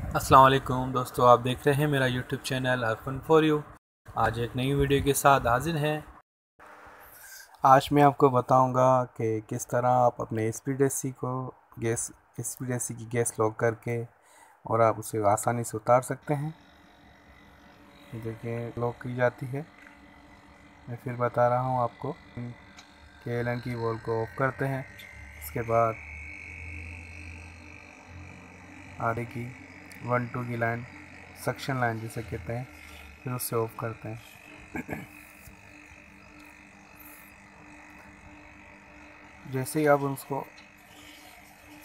अस्सलाम वालेकुम दोस्तों, आप देख रहे हैं मेरा यूट्यूब चैनल अर्फन फॉर यू। आज एक नई वीडियो के साथ हाजिर हैं। आज मैं आपको बताऊंगा कि किस तरह आप अपने स्पीड को गैस स्पीड की गैस लॉक करके और आप उसे आसानी से उतार सकते हैं। ये देखिए लॉक की जाती है। मैं फिर बता रहा हूँ आपको कि एलन की वॉल को ऑफ करते हैं। उसके बाद आगे की 1-2 की लाइन, सक्शन लाइन जिसे कहते हैं, फिर उससे ऑफ करते हैं। जैसे ही आप उसको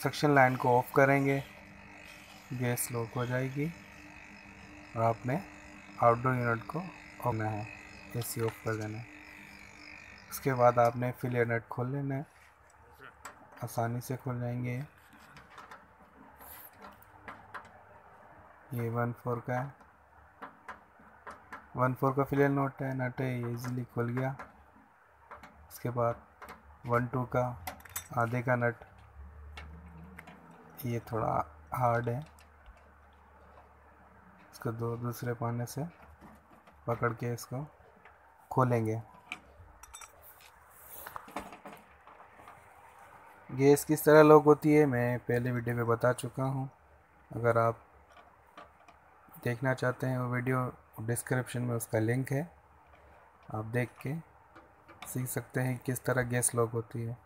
सक्शन लाइन को ऑफ करेंगे, गैस लॉक हो जाएगी और आपने आउटडोर यूनिट को खोलना है, एसी ऑफ कर देना है। उसके बाद आपने फिलियर नट खोल लेना है, आसानी से खुल जाएंगे। ये 1/4 का है, 1/4 का फिलियर नट है, ये इजीली खुल गया। उसके बाद 1/2 का आधे का नट, ये थोड़ा हार्ड है, इसको दूसरे पाने से पकड़ के इसको खोलेंगे। गैस किस तरह लॉक होती है मैं पहले वीडियो में बता चुका हूँ। अगर आप देखना चाहते हैं वो वीडियो, डिस्क्रिप्शन में उसका लिंक है, आप देख के सीख सकते हैं किस तरह गैस लॉक होती है।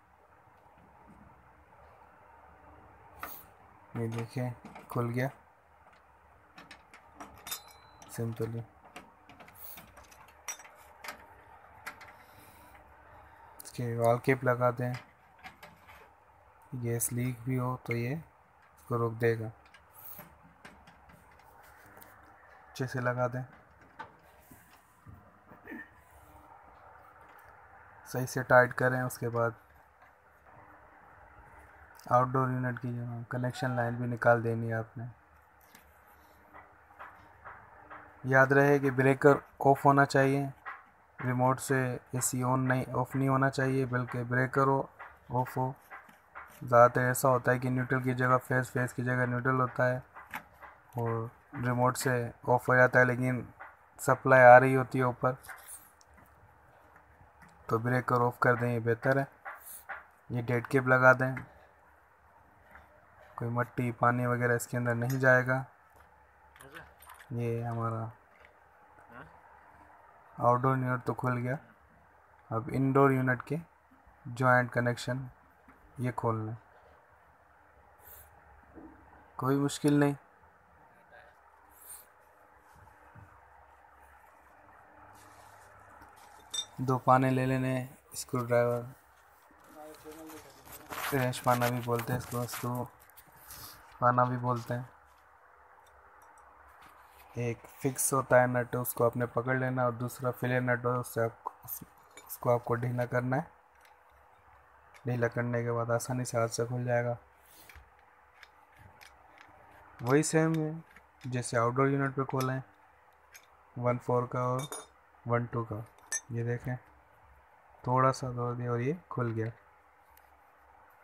ये देखिए खुल गया सिंपली। इसके वॉल केप लगा दें, गैस लीक भी हो तो ये इसको रोक देगा। अच्छे से लगा दें, सही से टाइट करें। उसके बाद आउटडोर यूनिट की जो कनेक्शन लाइन भी निकाल देनी है आपने। याद रहे कि ब्रेकर ऑफ होना चाहिए, रिमोट से एसी ऑफ नहीं होना चाहिए, बल्कि ब्रेकर हो ऑफ हो। ज़्यादातर ऐसा होता है कि न्यूट्रल की जगह फेस की जगह न्यूट्रल होता है और रिमोट से ऑफ हो जाता है, लेकिन सप्लाई आ रही होती है ऊपर, तो ब्रेकर ऑफ कर दें, ये बेहतर है। ये डेड केप लगा दें, कोई मट्टी पानी वगैरह इसके अंदर नहीं जाएगा। ये हमारा आउटडोर यूनिट तो खुल गया। अब इंडोर यूनिट के जॉइंट कनेक्शन ये खोलना है, कोई मुश्किल नहीं। दो पाने ले लेने, स्क्रू ड्राइवर, रेंच पाना भी बोलते हैं इसको, स्क्रू पाना भी बोलते हैं। एक फिक्स होता है नट, उसको आपने पकड़ लेना, और दूसरा फिलियर नट हो, उसको आपको ढीला करना है। ढीला करने के बाद आसानी से हाथ से खुल जाएगा। वही सेम है जैसे आउटडोर यूनिट पे खोलें, 1/4 का और 1/2 का। ये देखें थोड़ा सा दौड़ दिया और ये खुल गया।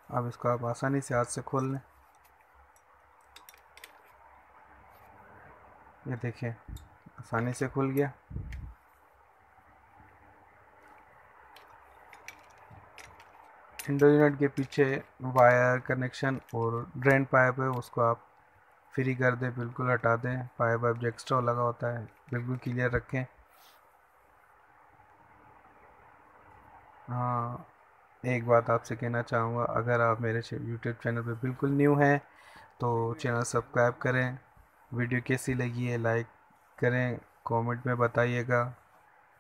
अब इसको आप आसानी से हाथ से खोल लें। ये देखिए आसानी से खुल गया। इंडोर यूनिट के पीछे वायर कनेक्शन और ड्रेन पाइप है, उसको आप फ्री कर दें, बिल्कुल हटा दें। पाइप जो एक्स्ट्रा लगा होता है बिल्कुल क्लियर रखें। हाँ, एक बात आपसे कहना चाहूँगा, अगर आप मेरे यूट्यूब चैनल पे बिल्कुल न्यू हैं तो चैनल सब्सक्राइब करें। वीडियो कैसी लगी है लाइक करें, कमेंट में बताइएगा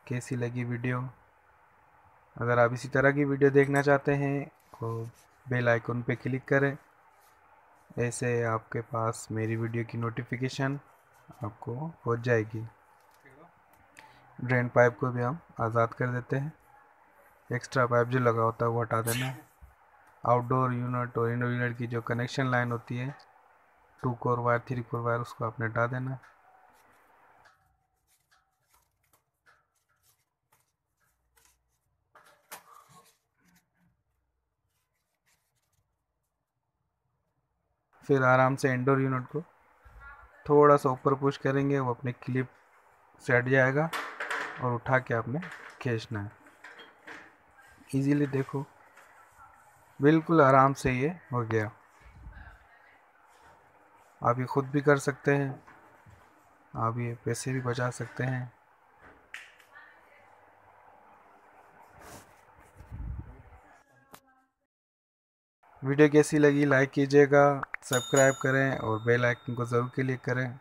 कैसी लगी वीडियो। अगर आप इसी तरह की वीडियो देखना चाहते हैं तो बेल आइकन पे क्लिक करें, ऐसे आपके पास मेरी वीडियो की नोटिफिकेशन आपको पहुंच जाएगी। ड्रेन पाइप को भी हम आज़ाद कर देते हैं, एक्स्ट्रा पाइप जो लगा होता है वो हटा देना है। आउटडोर यूनिट और इंडोर यूनिट की जो कनेक्शन लाइन होती है, 2 कोर वायर 3 कोर वायर, उसको आपने हटा देना है। फिर आराम से इंडोर यूनिट को थोड़ा सा ऊपर पुश करेंगे, वो अपने क्लिप से हट जाएगा और उठा के आपने खींचना है। इजीली देखो, बिल्कुल आराम से ये हो गया। आप ये खुद भी कर सकते हैं, आप ये पैसे भी बचा सकते हैं। वीडियो कैसी लगी लाइक कीजिएगा, सब्सक्राइब करें और बेल आइकन को ज़रूर क्लिक करें।